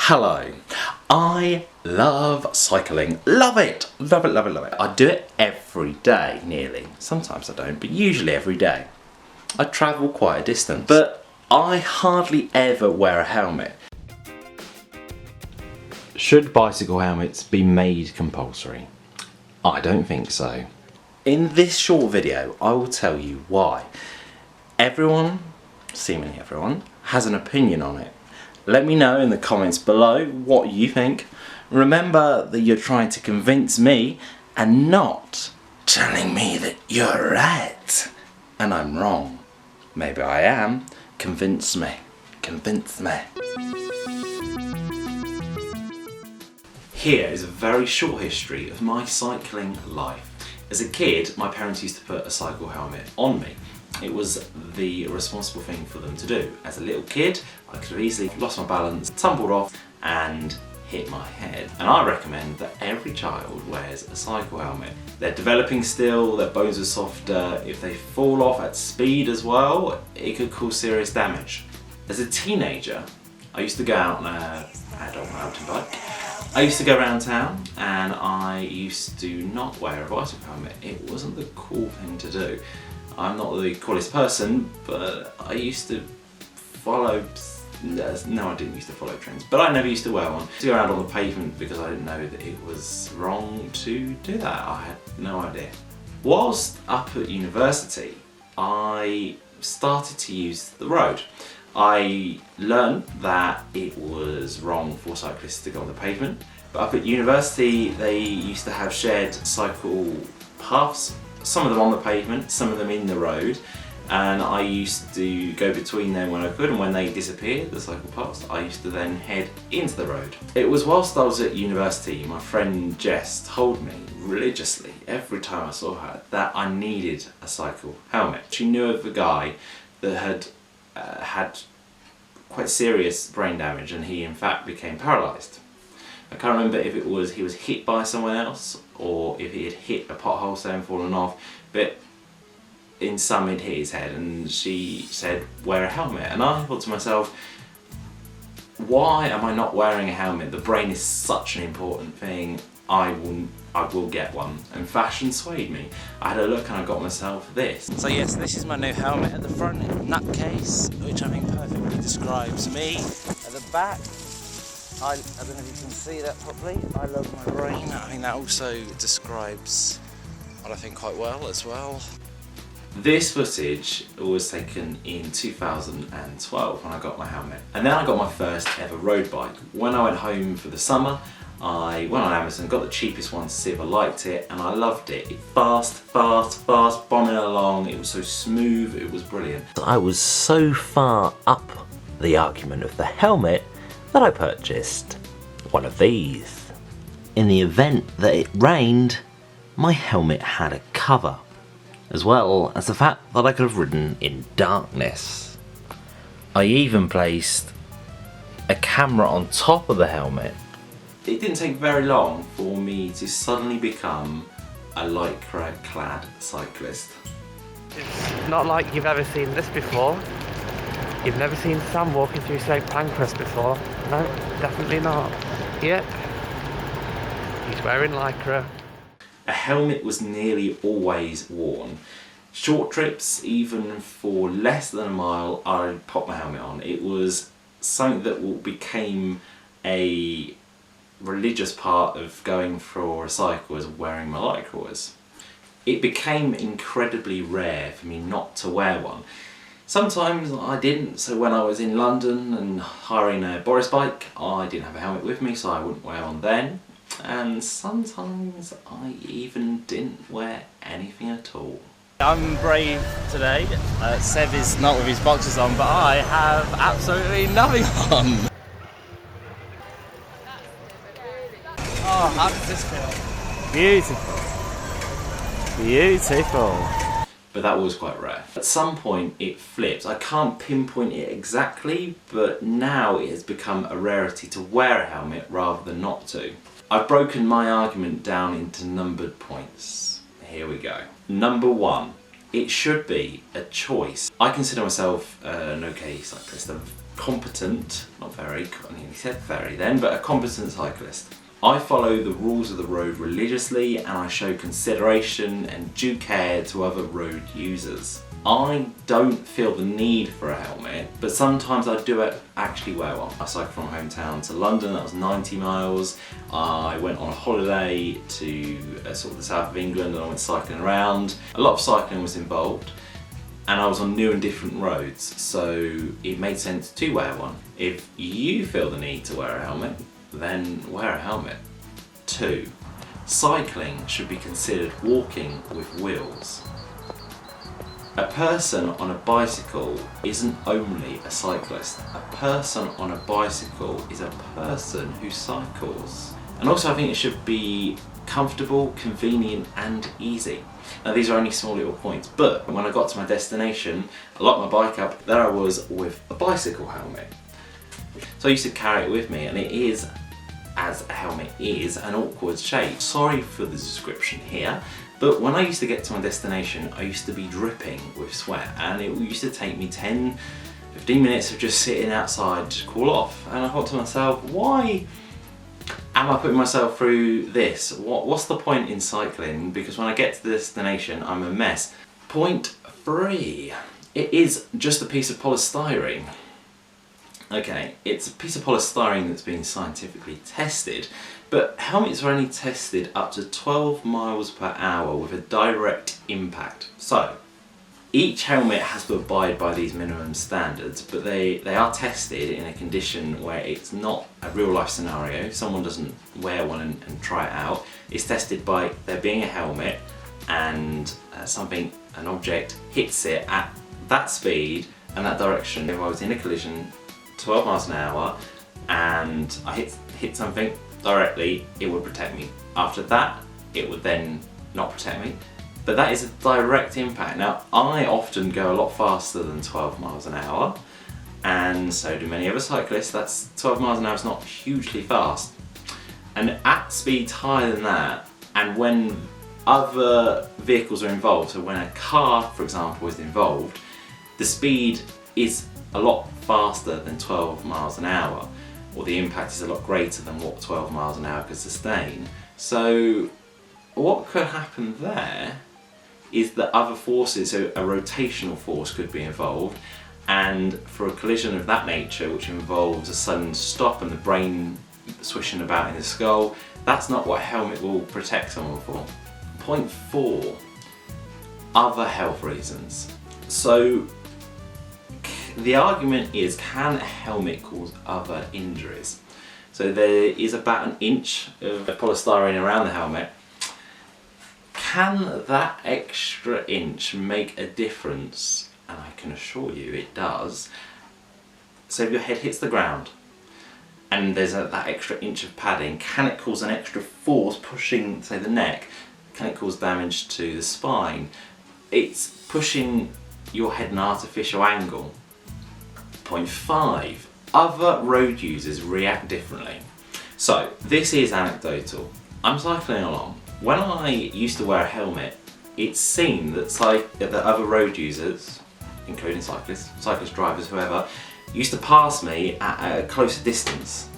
Hello. I love cycling. Love it. Love it, love it, love it. I do it every day, nearly. Sometimes I don't, but usually every day. I travel quite a distance, but I hardly ever wear a helmet. Should bicycle helmets be made compulsory? I don't think so. In this short video, I will tell you why. Everyone, seemingly everyone, has an opinion on it. Let me know in the comments below what you think. Remember that you're trying to convince me and not telling me that you're right and I'm wrong. Maybe I am. Convince me. Convince me. Here is a very short history of my cycling life. As a kid, my parents used to put a cycle helmet on me. It was the responsible thing for them to do. As a little kid, I could have easily lost my balance, tumbled off and hit my head. And I recommend that every child wears a cycle helmet. They're developing still, their bones are softer. If they fall off at speed as well, it could cause serious damage. As a teenager, I used to go out on a adult mountain bike. I used to go around town and I used to not wear a bicycle helmet. It wasn't the cool thing to do. I'm not the coolest person, but I used to follow, no I didn't used to follow trends, but I never used to wear one. To go around on the pavement because I didn't know that it was wrong to do that. I had no idea. Whilst up at university, I started to use the road. I learned that it was wrong for cyclists to go on the pavement, but up at university they used to have shared cycle paths. Some of them on the pavement, some of them in the road, and I used to go between them when I could, and when they disappeared, the cycle paths, I used to then head into the road. It was whilst I was at university, my friend Jess told me religiously, every time I saw her, that I needed a cycle helmet. She knew of a guy that had had quite serious brain damage, and he in fact became paralysed. I can't remember if it was he was hit by someone else or if he had hit a pothole so and fallen off, but in some he'd hit his head, and she said wear a helmet, and I thought to myself, why am I not wearing a helmet? The brain is such an important thing. I will get one, and fashion swayed me. I had a look and I got myself this. So yes, this is my new helmet at the front, nutcase, which I think perfectly describes me. At the back, I don't know if you can see that properly, I love my brain. I think that also describes what I think quite well as well. This footage was taken in 2012 when I got my helmet. And then I got my first ever road bike. When I went home for the summer, I went on Amazon, got the cheapest one to see if I liked it, and I loved it. Fast, bombing along, it was so smooth, it was brilliant. I was so far up the argument of the helmet that I purchased one of these. In the event that it rained, my helmet had a cover, as well as the fact that I could have ridden in darkness. I even placed a camera on top of the helmet. It didn't take very long for me to suddenly become a lycra clad cyclist. It's not like you've ever seen this before. You've never seen Sam walking through St Pancras before. No, definitely not. Yep. He's wearing lycra. A helmet was nearly always worn. Short trips, even for less than a mile, I'd pop my helmet on. It was something that became a religious part of going for a cycle, as wearing my lycra was. It became incredibly rare for me not to wear one. Sometimes I didn't, so when I was in London and hiring a Boris bike, I didn't have a helmet with me, so I wouldn't wear one then. And sometimes I even didn't wear anything at all. I'm brave today. Seb is not with his boxers on, but I have absolutely nothing on. Oh, how does this feel? Beautiful. Beautiful. But that was quite rare. At some point it flipped. I can't pinpoint it exactly, but now it has become a rarity to wear a helmet rather than not to. I've broken my argument down into numbered points. Here we go. Number 1. It should be a choice. I consider myself an okay cyclist, a competent, not very, I mean, he said very then, but a competent cyclist. I follow the rules of the road religiously and I show consideration and due care to other road users. I don't feel the need for a helmet, but sometimes I do actually wear one. I cycled from hometown to London, that was 90 miles. I went on a holiday to sort of the south of England and I went cycling around. A lot of cycling was involved and I was on new and different roads, so it made sense to wear one. If you feel the need to wear a helmet, then wear a helmet. 2. Cycling should be considered walking with wheels. A person on a bicycle isn't only a cyclist. A person on a bicycle is a person who cycles. And also I think it should be comfortable, convenient and easy. Now these are only small little points, but when I got to my destination, I locked my bike up, there I was with a bicycle helmet. So I used to carry it with me, and it is, as a helmet is, an awkward shape. Sorry for the description here, but when I used to get to my destination, I used to be dripping with sweat, and it used to take me 10-15 minutes of just sitting outside to cool off. And I thought to myself, why am I putting myself through this? What's the point in cycling? Because when I get to the destination, I'm a mess. Point 3, it is just a piece of polystyrene. Okay, it's a piece of polystyrene that's been scientifically tested, but helmets are only tested up to 12 miles per hour with a direct impact. So, each helmet has to abide by these minimum standards, but they are tested in a condition where it's not a real life scenario. Someone doesn't wear one and try it out. It's tested by there being a helmet and an object hits it at that speed and that direction. If I was in a collision 12 miles an hour and I hit something directly, it would protect me. After that, it would then not protect me. But that is a direct impact. Now, I often go a lot faster than 12 miles an hour, and so do many other cyclists. That's 12 miles an hour is not hugely fast. And at speeds higher than that, and when other vehicles are involved, so when a car, for example, is involved, the speed is a lot faster than 12 miles an hour, or the impact is a lot greater than what 12 miles an hour could sustain. So what could happen there is that other forces, so a rotational force could be involved, and for a collision of that nature, which involves a sudden stop and the brain swishing about in the skull, that's not what a helmet will protect someone for. Point 4, other health reasons. So the argument is, can a helmet cause other injuries? So there is about an inch of polystyrene around the helmet. Can that extra inch make a difference? And I can assure you it does. So if your head hits the ground and there's that extra inch of padding, can it cause an extra force pushing, say, the neck? Can it cause damage to the spine? It's pushing your head an artificial angle. Point 5, other road users react differently. So this is anecdotal. I'm cycling along. When I used to wear a helmet, it seemed that other road users, including cyclist drivers, whoever, used to pass me at a closer distance.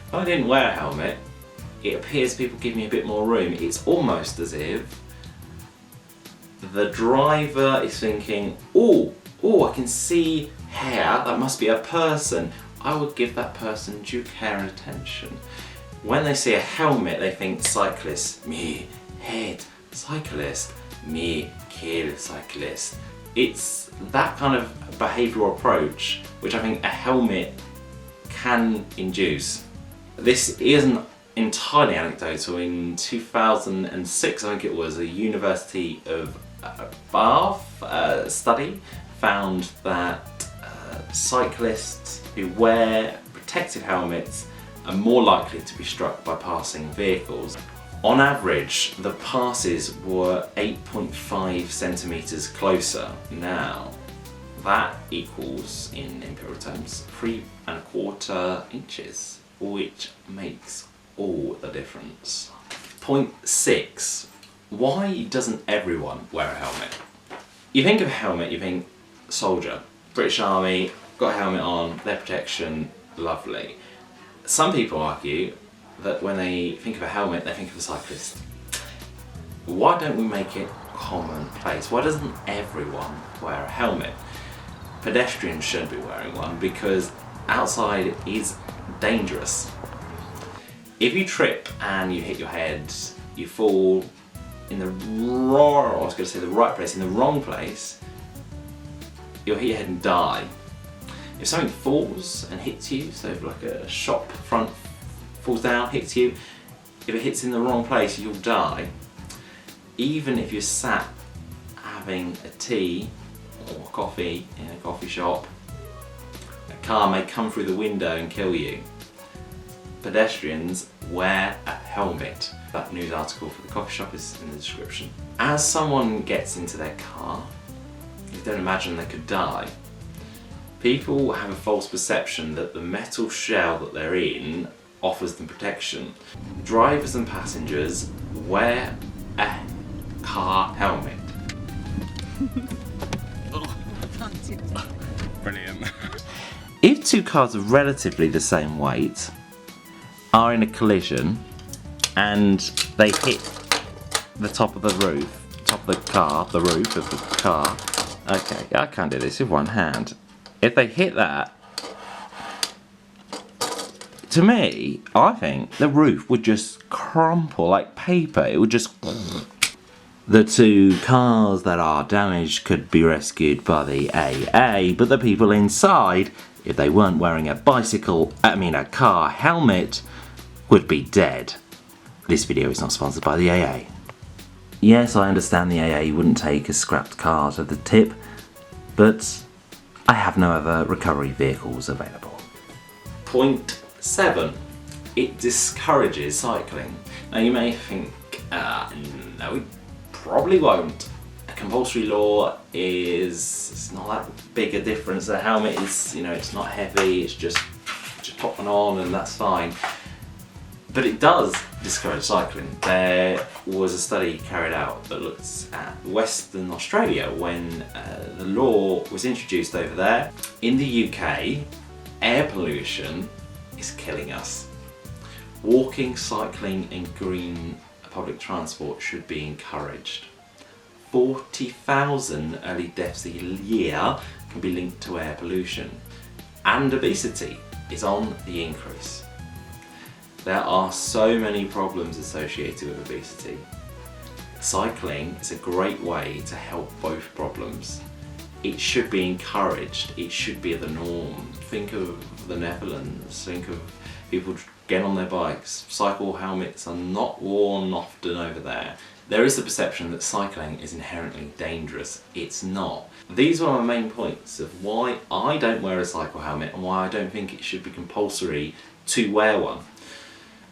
When I didn't wear a helmet, it appears people give me a bit more room. It's almost as if the driver is thinking, oh, I can see hair, that must be a person. I would give that person due care and attention. When they see a helmet, they think cyclist, me, head, cyclist, me, kill, cyclist. It's that kind of behavioural approach which I think a helmet can induce. This isn't entirely anecdotal. In 2006, I think it was, a University of Bath study found that cyclists who wear protective helmets are more likely to be struck by passing vehicles. On average, the passes were 8.5 centimetres closer. Now, that equals, in imperial terms, 3¼ inches, which makes all the difference. Point 6, why doesn't everyone wear a helmet? You think of a helmet, you think soldier, British Army, got a helmet on, their protection, lovely. Some people argue that when they think of a helmet, they think of a cyclist. Why don't we make it commonplace? Why doesn't everyone wear a helmet? Pedestrians shouldn't be wearing one because outside is dangerous. If you trip and you hit your head, you fall in the right place, in the wrong place, you'll hit your head and die. If something falls and hits you, so if like a shop front falls down, hits you, if it hits in the wrong place, you'll die. Even if you're sat having a tea or coffee in a coffee shop, a car may come through the window and kill you. Pedestrians wear a helmet. That news article for the coffee shop is in the description. As someone gets into their car, you don't imagine they could die. People have a false perception that the metal shell that they're in offers them protection. Drivers and passengers wear a car helmet. Brilliant. If two cars of relatively the same weight are in a collision and they hit the top of the roof, the roof of the car, okay, I can't do this with one hand. If they hit that, to me, I think the roof would just crumple like paper. It would just... The two cars that are damaged could be rescued by the AA, but the people inside, if they weren't wearing a car helmet, would be dead. This video is not sponsored by the AA. Yes, I understand the AA wouldn't take a scrapped car to the tip, but I have no other recovery vehicles available. Point 7. It discourages cycling. Now you may think, no, it probably won't. A compulsory law it's not that big a difference. The helmet is, it's not heavy, it's just pop one on and that's fine. But it does discourage cycling. There was a study carried out that looked at Western Australia when the law was introduced over there. In the UK, air pollution is killing us. Walking, cycling and green public transport should be encouraged. 40,000 early deaths a year can be linked to air pollution. And obesity is on the increase. There are so many problems associated with obesity. Cycling is a great way to help both problems. It should be encouraged, it should be the norm. Think of the Netherlands, think of people getting on their bikes. Cycle helmets are not worn often over there. There is the perception that cycling is inherently dangerous. It's not. These are my main points of why I don't wear a cycle helmet and why I don't think it should be compulsory to wear one.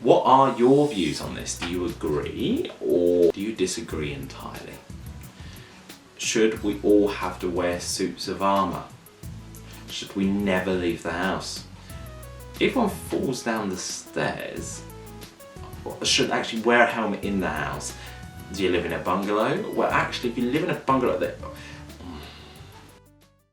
What are your views on this? Do you agree or do you disagree entirely? Should we all have to wear suits of armour? Should we never leave the house? If one falls down the stairs, should actually wear a helmet in the house. Do you live in a bungalow? Well, actually, if you live in a bungalow,